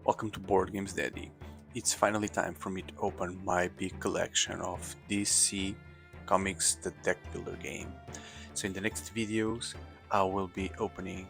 Welcome to Board Games Daddy. It's finally time for me to open my big collection of DC Comics the Deck Builder game. So in the next videos I will be opening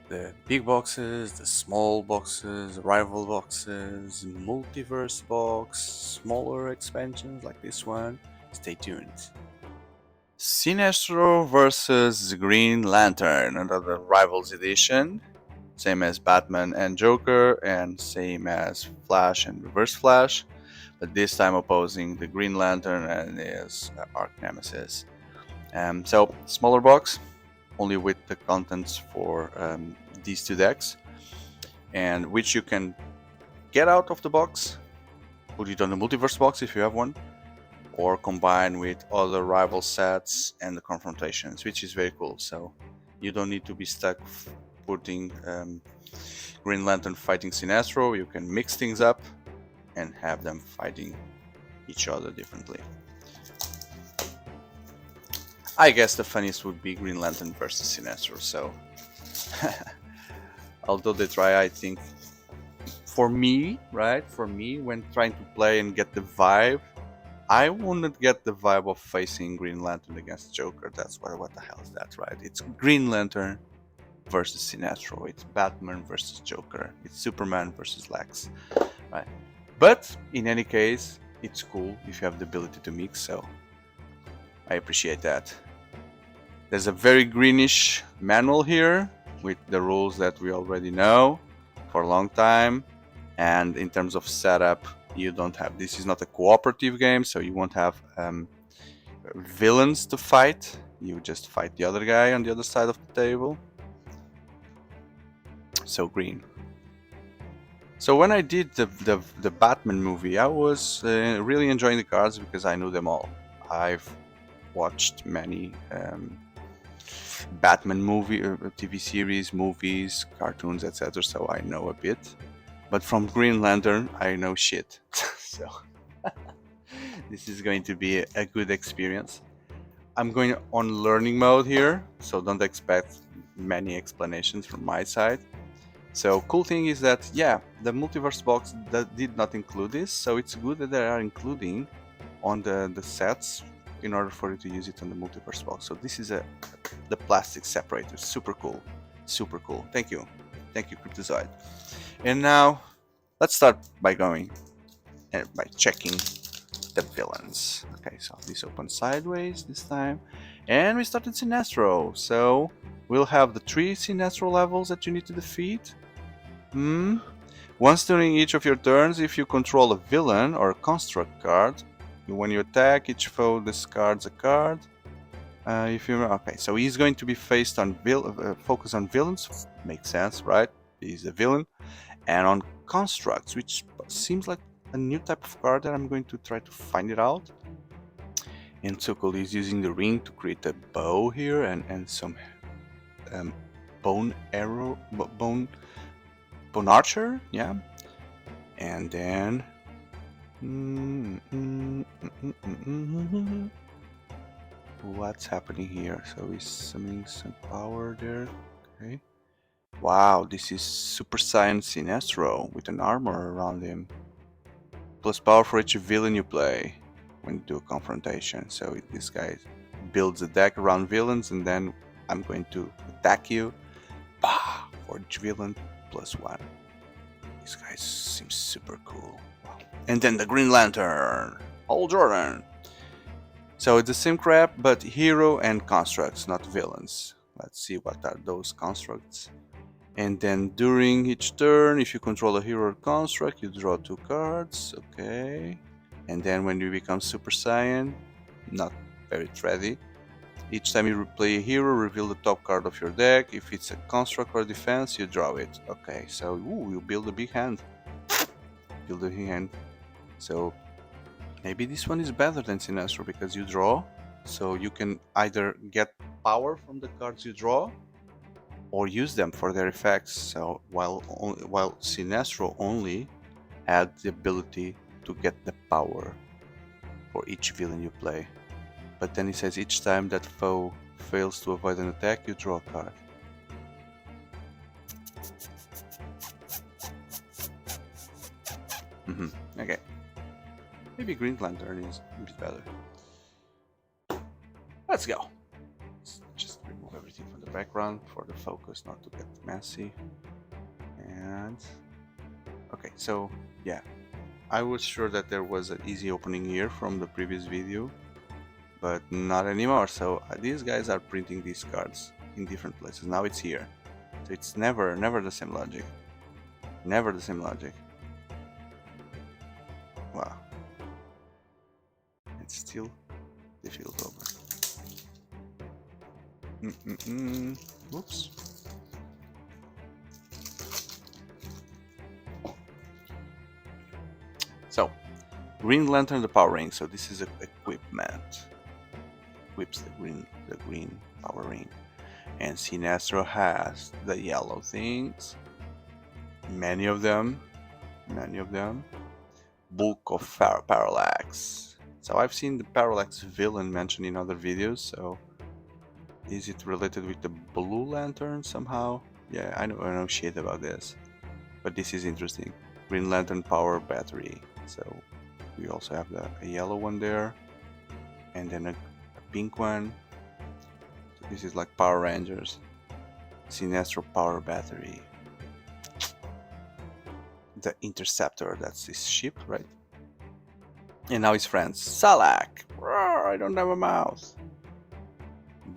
the big boxes, the small boxes, rival boxes, multiverse box, smaller expansions like this one. Stay tuned. Sinestro versus Green Lantern, another Rivals edition. Same as Batman and Joker, and same as Flash and Reverse Flash, but this time opposing the Green Lantern and his arch nemesis. So smaller box, only with the contents for these two decks, and which you can get out of the box, put it on the multiverse box if you have one, or combine with other rival sets and the Confrontations, which is very cool. So you don't need to be stuck putting Green Lantern fighting Sinestro. You can mix things up and have them fighting each other differently. I guess the funniest would be Green Lantern versus Sinestro. So although they try, I think for me, when trying to play and get the vibe, I wouldn't get the vibe of facing Green Lantern against Joker. That's what the hell is that, right? It's Green Lantern versus Sinestro. It's Batman versus Joker. It's Superman versus Lex, right? But in any case, it's cool if you have the ability to mix, so I appreciate that. There's a very greenish manual here with the rules that we already know for a long time, and in terms of setup, you don't have, this is not a cooperative game, so you won't have villains to fight. You just fight the other guy on the other side of the table. So green. So when I did the Batman movie, I was really enjoying the cards because I knew them all. I've watched many Batman movie, TV series, movies, cartoons, etc. So I know a bit. But from Green Lantern, I know shit. So this is going to be a good experience. I'm going on learning mode here, so don't expect many explanations from my side. So cool thing is that, yeah, the multiverse box that did not include this, so it's good that they are including on the sets in order for you to use it on the multiverse box. So this is the plastic separator. Super cool. Thank you, Cryptozoid. And now let's start by checking the villains. Okay, so this opens sideways this time, and we started Sinestro. So we'll have the 3 Sinestro levels that you need to defeat. Once during each of your turns, if you control a villain or a construct card, when you attack, each foe discards a card. Okay, so he's going to be focused on villains. Makes sense, right? He's a villain, and on constructs, which seems like a new type of card that I'm going to try to find it out. And Sokol is using the ring to create a bow here and some bone archer, yeah. And then what's happening here? So he's summoning some power there. Okay. Wow, this is Super Saiyan Sinestro with an armor around him. Plus power for each villain you play when you do a confrontation. So this guy builds a deck around villains, and then I'm going to attack you. Bah! For each villain, +1. This guy seems super cool. Wow. And then the Green Lantern, old Jordan. So it's the same crap, but hero and constructs, not villains. Let's see what are those constructs. And then during each turn, if you control a hero or construct, you draw 2 cards. Okay. And then when you become Super Saiyan, not very trendy. Each time you play a hero, reveal the top card of your deck. If it's a construct or defense, you draw it. Okay, so you build a big hand. So maybe this one is better than Sinestro because you draw. So you can either get power from the cards you draw, or use them for their effects. So while Sinestro only had the ability to get the power for each villain you play. But then he says each time that foe fails to avoid an attack, you draw a card. Okay. Maybe Green Lantern is a bit better. Let's go. Let's just remove everything from the background for the focus not to get messy. And okay, so yeah, I was sure that there was an easy opening here from the previous video, but not anymore. So these guys are printing these cards in different places. Now it's here. So it's never the same logic. Never the same logic. Wow. It's still difficult to open. Oops. So, Green Lantern, the power ring. So this is equipment. Equips the green power ring. And Sinestro has the yellow things. Many of them. Book of Parallax. So I've seen the Parallax villain mentioned in other videos. So is it related with the Blue Lantern somehow? Yeah, I know shit about this, but this is interesting. Green Lantern power battery. So we also have a yellow one there, and then a pink one. So this is like Power Rangers. Sinestro power battery. The Interceptor, that's his ship, right? And now his friends. Salak! Roar, I don't have a mouth.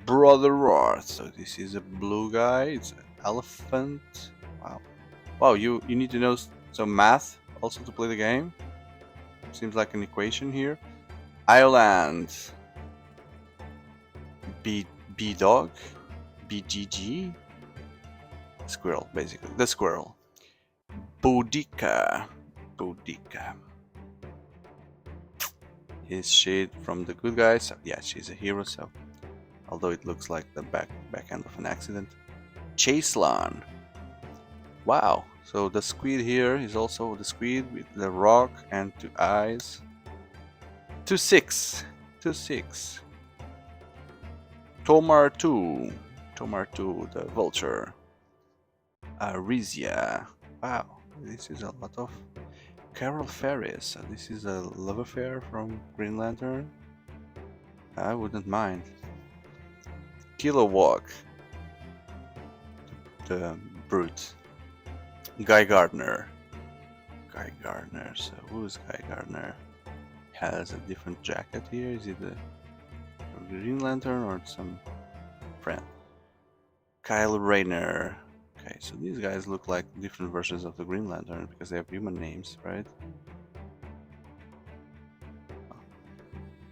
Brother Roar. So this is a blue guy. It's an elephant. Wow. Wow, you need to know some math also to play the game. Seems like an equation here. Island. B dog. BGG. Squirrel, basically. The squirrel. Boudica. Is she from the good guys? Yeah, she's a hero, so although it looks like the back end of an accident. Chaselon. Wow, so the squid here is also the squid with the rock and 2 eyes. 2-6. Tomar 2, the vulture. Arisia. Wow, this is a lot of Carol Ferris. This is a love affair from Green Lantern. I wouldn't mind. Kilowog. The brute. Guy Gardner. So who's Guy Gardner? Has a different jacket here. Is it a Green Lantern or some friend? Kyle Rayner. Okay, so these guys look like different versions of the Green Lantern because they have human names, right?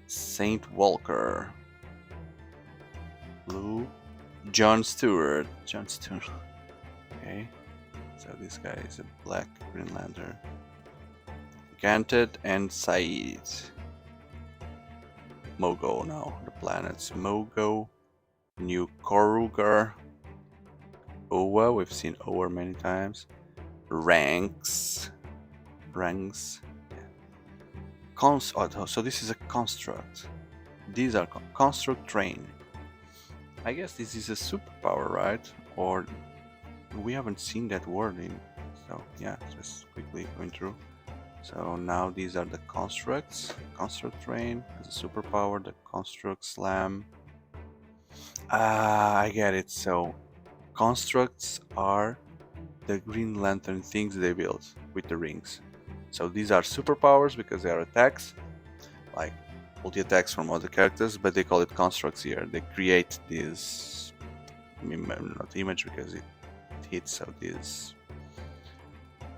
Saint Walker. Blue. John Stewart. Okay. So this guy is a black Green Lantern. Gantet and Said. Mogo now. The planets Mogo. New Korugar. Owa. We've seen Owa many times. Ranks. So this is a construct. These are construct train. I guess this is a superpower, right? Or we haven't seen that word in. So yeah, just quickly going through. So now these are the constructs. Construct train as a superpower. The construct slam. I get it. So constructs are the Green Lantern things they built with the rings. So these are superpowers because they are attacks, like multi attacks from other characters, but they call it constructs here. They create this, not image because it hits, so this,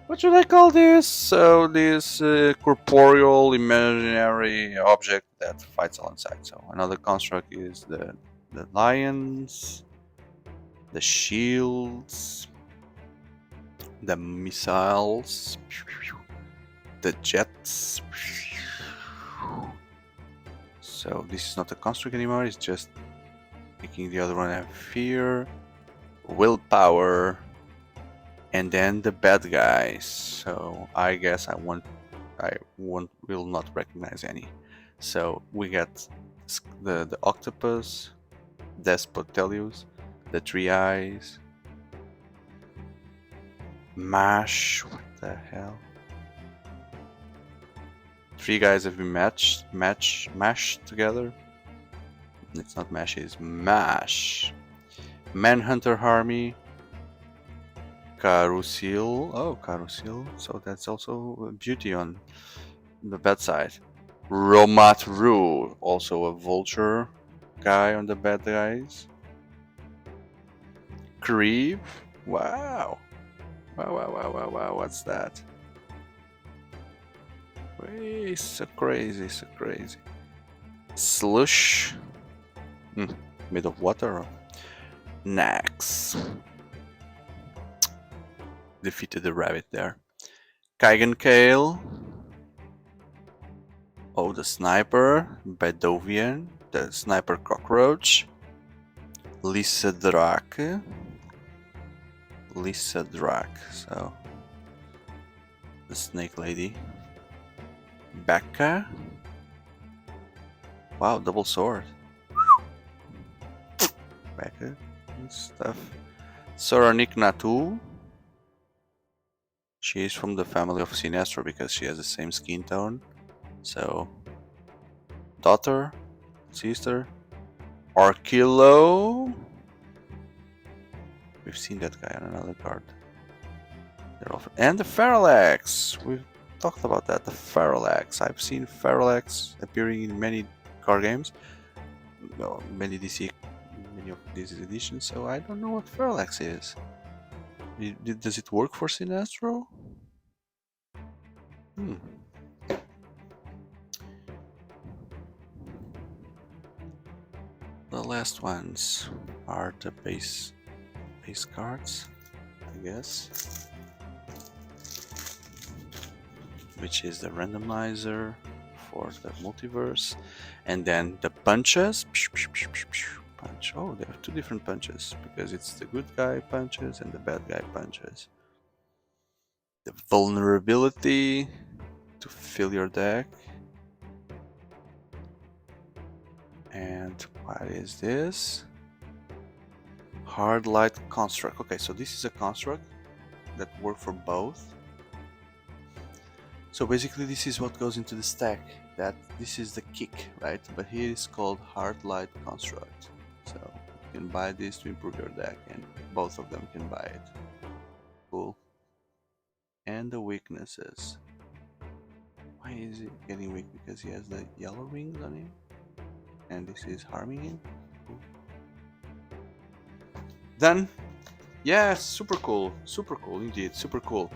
what should I call this? So this corporeal imaginary object that fights alongside. So another construct is the lions, the shields, the missiles, the jets. So this is not a construct anymore, it's just making the other one have fear, willpower, and then the bad guys. So I guess will not recognize any. So we get the octopus, Despotelius, the 3 eyes, Mash, what the hell? Three guys have been mashed together. It's not mash, it's mash. Manhunter Army. Carousel. Oh, Carousel. So that's also a beauty on the bad side. Romatru. Also a vulture guy on the bad guys. Creep. Wow. Wow. What's that? Way so crazy. Slush. Made of water. Nax. Defeated the rabbit there. Kaigan Kale. Oh, the sniper. Bedovian. The sniper cockroach. Lisa Drake. So the snake lady. Becca. Wow, double sword. Becca and stuff. Soranik Natu. She is from the family of Sinestro because she has the same skin tone. So, daughter, sister, Arkilo. We've seen that guy on another card. And the Feralax. We've talked about that. The Feralax. I've seen Feralax appearing in many card games. No, many of these editions. So I don't know what Feralax is. Does it work for Sinestro? The last ones are the base cards, I guess, which is the randomizer for the multiverse, and then the punches. Punch. Oh, they have two different punches because it's the good guy punches and the bad guy punches. The vulnerability to fill your deck. And what is this? Hard light construct. Okay, so this is a construct that works for both. So basically this is what goes into the stack. This is the kick, right? But here it's called hard light construct. So you can buy this to improve your deck, and both of them can buy it. Cool. And the weaknesses. Why is it getting weak? Because he has the yellow rings on him, and this is harming him. Cool. Done. Yeah, super cool indeed, super cool.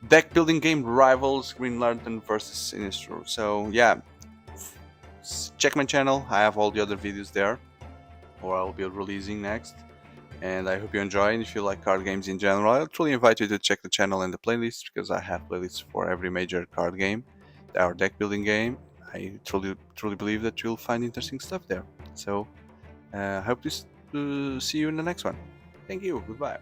Deck building game rivals Green Lantern versus Sinestro. So yeah, check my channel. I have all the other videos there, or I'll be releasing next. And I hope you enjoy. And if you like card games in general, I truly invite you to check the channel and the playlist, because I have playlists for every major card game, our deck building game. I truly believe that you'll find interesting stuff there. So I hope to see you in the next one. Thank you. Goodbye.